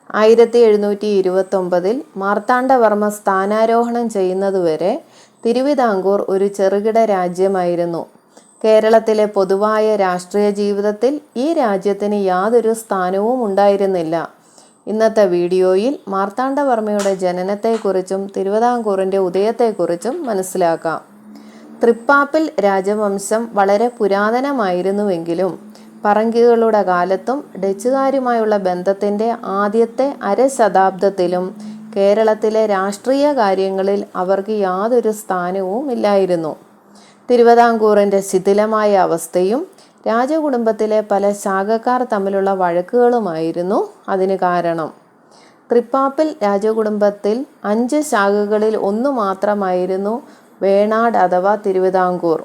1729 മാർത്താണ്ഡവർമ്മ സ്ഥാനാരോഹണം ചെയ്യുന്നതുവരെ തിരുവിതാംകൂർ ഒരു ചെറുകിട രാജ്യമായിരുന്നു. കേരളത്തിലെ പൊതുവായ രാഷ്ട്രീയ ജീവിതത്തിൽ ഈ രാജ്യത്തിന് യാതൊരു സ്ഥാനവും ഉണ്ടായിരുന്നില്ല. ഇന്നത്തെ വീഡിയോയിൽ മാർത്താണ്ഡവർമ്മയുടെ ജനനത്തെക്കുറിച്ചും തിരുവിതാംകൂറിൻ്റെ ഉദയത്തെക്കുറിച്ചും മനസ്സിലാക്കാം. തൃപ്പാപ്പിൽ രാജവംശം വളരെ പുരാതനമായിരുന്നുവെങ്കിലും പറങ്കികളുടെ കാലത്തും ഡച്ചുകാരുമായുള്ള ബന്ധത്തിൻ്റെ ആദ്യത്തെ അരശതാബ്ദത്തിലും കേരളത്തിലെ രാഷ്ട്രീയ കാര്യങ്ങളിൽ അവർക്ക് യാതൊരു സ്ഥാനവും ഇല്ലായിരുന്നു. തിരുവിതാംകൂറിൻ്റെ ശിഥിലമായ അവസ്ഥയും രാജകുടുംബത്തിലെ പല ശാഖക്കാർ തമ്മിലുള്ള വഴക്കുകളുമായിരുന്നു അതിന് കാരണം. തൃപ്പാപ്പിൽ രാജകുടുംബത്തിൽ 5 ശാഖകളിൽ ഒന്ന് മാത്രമായിരുന്നു വേണാട് അഥവാ തിരുവിതാംകൂർ.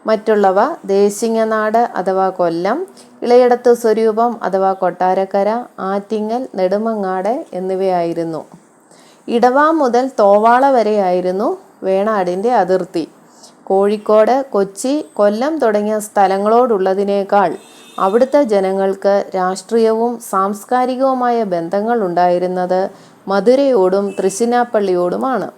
മറ്റുള്ളവ ദേശിങ്ങനാട് അഥവാ കൊല്ലം, ഇളയടത്ത് സ്വരൂപം അഥവാ കൊട്ടാരക്കര, ആറ്റിങ്ങൽ, നെടുമങ്ങാട് എന്നിവയായിരുന്നു. ഇടവ മുതൽ തോവാള വരെയായിരുന്നു വേണാടിൻ്റെ അതിർത്തി. കോഴിക്കോട്, കൊച്ചി, കൊല്ലം തുടങ്ങിയ സ്ഥലങ്ങളോടുള്ളതിനേക്കാൾ അവിടുത്തെ ജനങ്ങൾക്ക് രാഷ്ട്രീയവും സാംസ്കാരികവുമായ ബന്ധങ്ങൾ ഉണ്ടായിരുന്നത് മധുരയോടും തൃശ്ശിനാപ്പള്ളിയോടുമാണ്.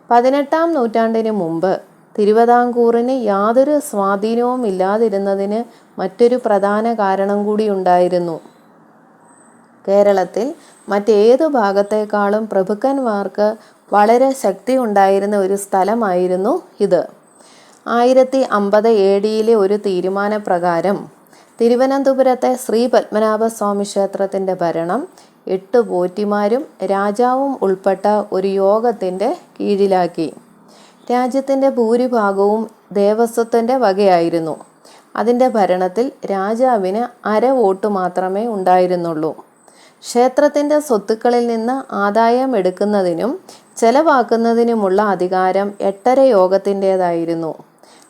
18-ാം നൂറ്റാണ്ടിന് മുമ്പ് തിരുവിതാംകൂറിന് യാതൊരു സ്വാധീനവും ഇല്ലാതിരുന്നതിന് മറ്റൊരു പ്രധാന കാരണം കൂടി ഉണ്ടായിരുന്നു. കേരളത്തിൽ മറ്റേതു ഭാഗത്തേക്കാളും പ്രഭുക്കന്മാർക്ക് വളരെ ശക്തി ഉണ്ടായിരുന്ന ഒരു സ്ഥലമായിരുന്നു ഇത്. 1050 AD ഒരു തീരുമാനപ്രകാരം തിരുവനന്തപുരത്തെ ശ്രീ പത്മനാഭസ്വാമി ക്ഷേത്രത്തിൻ്റെ ഭരണം 8 പോറ്റിമാരും രാജാവും ഉൾപ്പെട്ട ഒരു യോഗത്തിൻ്റെ കീഴിലാക്കി. രാജ്യത്തിൻ്റെ ഭൂരിഭാഗവും ദേവസ്വത്തിൻ്റെ വകയായിരുന്നു. അതിൻ്റെ ഭരണത്തിൽ രാജാവിന് അര വോട്ട് മാത്രമേ ഉണ്ടായിരുന്നുള്ളൂ. ക്ഷേത്രത്തിൻ്റെ സ്വത്തുക്കളിൽ നിന്ന് ആദായം എടുക്കുന്നതിനും ചെലവാക്കുന്നതിനുമുള്ള അധികാരം 8 യോഗത്തിൻ്റേതായിരുന്നു.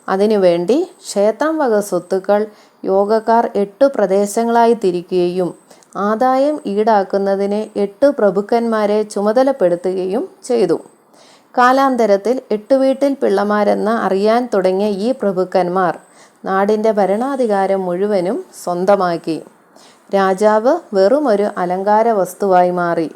അതിനുവേണ്ടി ക്ഷേത്രം വക സ്വത്തുക്കൾ യോഗക്കാർ 8 പ്രദേശങ്ങളായി തിരിക്കുകയും ആദായം ഈടാക്കുന്നതിന് 8 പ്രഭുക്കന്മാരെ ചുമതലപ്പെടുത്തുകയും ചെയ്തു. കാലാന്തരത്തിൽ 8 വീട്ടിൽ പിള്ളമാരെന്ന് അറിയാൻ തുടങ്ങിയ ഈ പ്രഭുക്കന്മാർ നാടിൻ്റെ ഭരണാധികാരം മുഴുവനും സ്വന്തമാക്കി. രാജാവ് വെറുമൊരു അലങ്കാര വസ്തുവായി മാറി.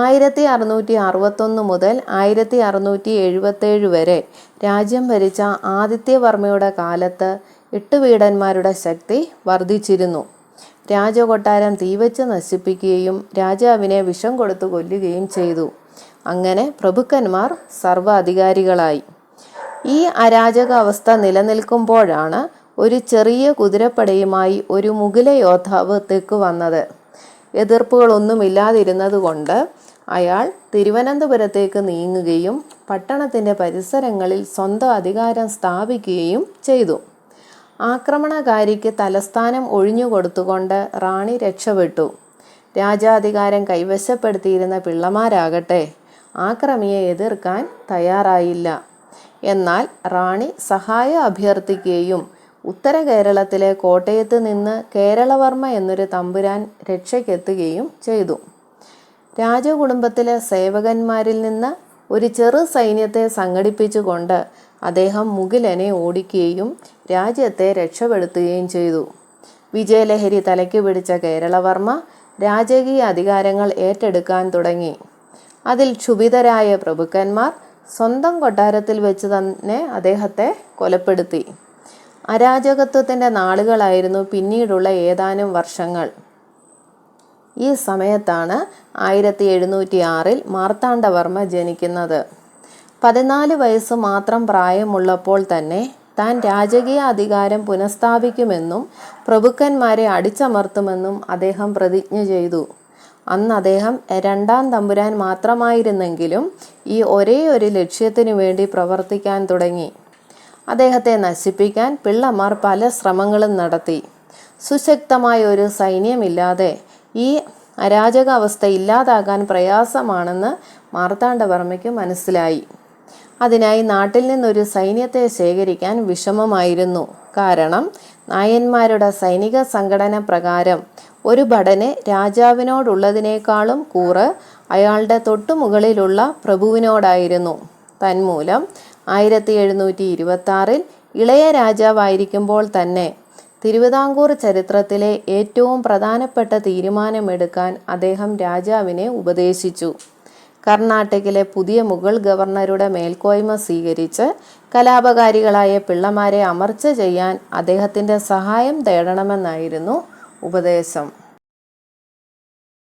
1661 മുതൽ 1677 വരെ രാജ്യം ഭരിച്ച ആദിത്യവർമ്മയുടെ കാലത്ത് 8 വീടന്മാരുടെ ശക്തി വർദ്ധിച്ചിരുന്നു. രാജകൊട്ടാരം തീവച്ച് നശിപ്പിക്കുകയും രാജാവിനെ വിഷം കൊടുത്തു കൊല്ലുകയും ചെയ്തു. അങ്ങനെ പ്രഭുക്കന്മാർ സർവ്വ അധികാരികളായി. ഈ അരാജക അവസ്ഥ നിലനിൽക്കുമ്പോഴാണ് ഒരു ചെറിയ കുതിരപ്പടയുമായി ഒരു മുഗല യോദ്ധാവ് തെക്ക് വന്നത്. എതിർപ്പുകളൊന്നുമില്ലാതിരുന്നതുകൊണ്ട് അയാൾ തിരുവനന്തപുരത്തേക്ക് നീങ്ങുകയും പട്ടണത്തിൻ്റെ പരിസരങ്ങളിൽ സ്വന്തം അധികാരം സ്ഥാപിക്കുകയും ചെയ്തു. ആക്രമണകാരിക്ക് തലസ്ഥാനം ഒഴിഞ്ഞുകൊടുത്തുകൊണ്ട് റാണി രക്ഷപ്പെട്ടു. രാജാധികാരം കൈവശപ്പെടുത്തിയിരുന്ന പിള്ളമാരാകട്ടെ ആക്രമിയെ എതിർക്കാൻ തയ്യാറായില്ല. എന്നാൽ റാണി സഹായം അഭ്യർത്ഥിക്കുകയും ഉത്തര കേരളത്തിലെ കോട്ടയത്ത് നിന്ന് കേരളവർമ്മ എന്നൊരു തമ്പുരാൻ രക്ഷയ്ക്കെത്തുകയും ചെയ്തു. രാജകുടുംബത്തിലെ സേവകന്മാരിൽ നിന്ന് ഒരു ചെറു സൈന്യത്തെ സംഘടിപ്പിച്ചുകൊണ്ട് അദ്ദേഹം മുഗിലനെ ഓടിക്കുകയും രാജ്യത്തെ രക്ഷപ്പെടുത്തുകയും ചെയ്തു. വിജയലഹരി തലയ്ക്ക് പിടിച്ച കേരളവർമ്മ രാജകീയ അധികാരങ്ങൾ ഏറ്റെടുക്കാൻ തുടങ്ങി. അതിൽ ക്ഷുഭിതരായ പ്രഭുക്കന്മാർ സ്വന്തം കൊട്ടാരത്തിൽ വെച്ച് തന്നെ അദ്ദേഹത്തെ കൊലപ്പെടുത്തി. അരാജകത്വത്തിൻ്റെ നാളുകളായിരുന്നു പിന്നീടുള്ള ഏതാനും വർഷങ്ങൾ. ഈ സമയത്താണ് 1706 മാർത്താണ്ഡവർമ്മ ജനിക്കുന്നത്. 14 വയസ്സ് മാത്രം പ്രായമുള്ളപ്പോൾ തന്നെ താൻ രാജകീയ അധികാരം പുനഃസ്ഥാപിക്കുമെന്നും പ്രഭുക്കന്മാരെ അടിച്ചമർത്തുമെന്നും അദ്ദേഹം പ്രതിജ്ഞ ചെയ്തു. അന്ന് അദ്ദേഹം 2-ാം തമ്പുരാൻ മാത്രമായിരുന്നെങ്കിലും ഈ ഒരേ ഒരു ലക്ഷ്യത്തിനു വേണ്ടി പ്രവർത്തിക്കാൻ തുടങ്ങി. അദ്ദേഹത്തെ നശിപ്പിക്കാൻ പിള്ളമാർ പല ശ്രമങ്ങളും നടത്തി. സുശക്തമായ ഒരു സൈന്യമില്ലാതെ ഈ അരാജകാവസ്ഥ ഇല്ലാതാക്കാൻ പ്രയാസമാണെന്ന് മാർത്താണ്ഡവർമ്മയ്ക്ക് മനസ്സിലായി. അതിനായി നാട്ടിൽ നിന്നൊരു സൈന്യത്തെ ശേഖരിക്കാൻ വിഷമമായിരുന്നു. കാരണം നായന്മാരുടെ സൈനിക സംഘടന പ്രകാരം ഒരു ഭടന് രാജാവിനോടുള്ളതിനേക്കാളും കൂറ് അയാളുടെ തൊട്ടുമുകളിലുള്ള പ്രഭുവിനോടായിരുന്നു. തന്മൂലം 1726 ഇളയ രാജാവായിരിക്കുമ്പോൾ തന്നെ തിരുവിതാംകൂർ ചരിത്രത്തിലെ ഏറ്റവും പ്രധാനപ്പെട്ട തീരുമാനമെടുക്കാൻ അദ്ദേഹം രാജാവിനെ ഉപദേശിച്ചു. കർണാടകയിലെ പുതിയ മുഗൾ ഗവർണറുടെ മേൽക്കോയ്മ സ്വീകരിച്ച് കലാപകാരികളായ പിള്ളമാരെ അമർച്ച ചെയ്യാൻ അദ്ദേഹത്തിൻ്റെ സഹായം തേടണമെന്നായിരുന്നു ഉപദേശം.